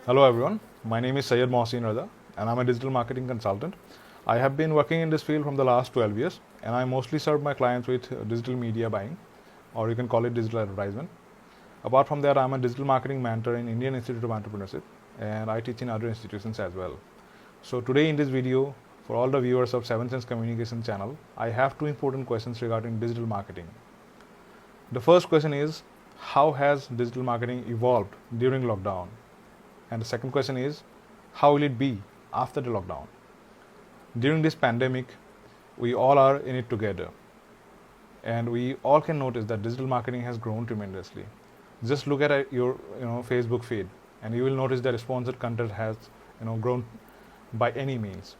Hello everyone, my name is Syed Mohsin Raza and I'm a digital marketing consultant. I have been working in this field from the last 12 years and I mostly serve my clients with digital media buying, or you can call it digital advertisement. Apart from that, I'm a digital marketing mentor in Indian Institute of Entrepreneurship and I teach in other institutions as well. So today in this video, for all the viewers of Seven Sense Communication channel, I have two important questions regarding digital marketing. The first question is, how has digital marketing evolved during lockdown? And the second question is, how will it be after the lockdown? During this pandemic, we all are in it together. And we all can notice that digital marketing has grown tremendously. Just look at your Facebook feed and you will notice that sponsored content has grown by any means.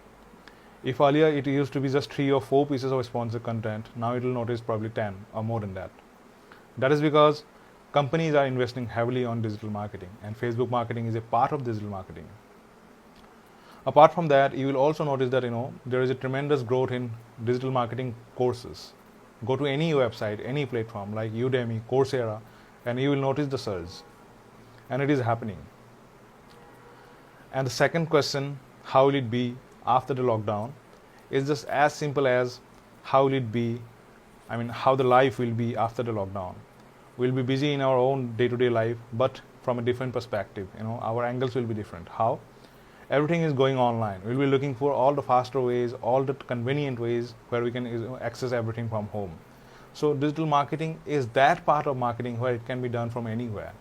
If earlier it used to be just 3 or 4 pieces of sponsored content, now it will notice probably 10 or more than that. That is because companies are investing heavily on digital marketing and Facebook marketing is a part of digital marketing. Apart from that, you will also notice that there is a tremendous growth in digital marketing courses. Go to any website, any platform like Udemy, Coursera, and you will notice the surge. And it is happening. And the second question, how will it be after the lockdown, is just as simple as how will it be, how the life will be after the lockdown. We'll be busy in our own day-to-day life, but from a different perspective. Our angles will be different. How? Everything is going online. We'll be looking for all the faster ways, all the convenient ways where we can access everything from home. So digital marketing is that part of marketing where it can be done from anywhere.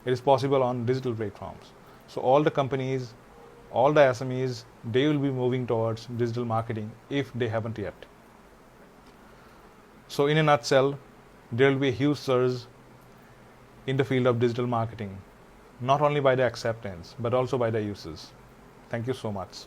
It is possible on digital platforms. So all the companies, all the SMEs, they will be moving towards digital marketing if they haven't yet. So in a nutshell, there will be a huge surge in the field of digital marketing, not only by the acceptance, but also by the uses. Thank you so much.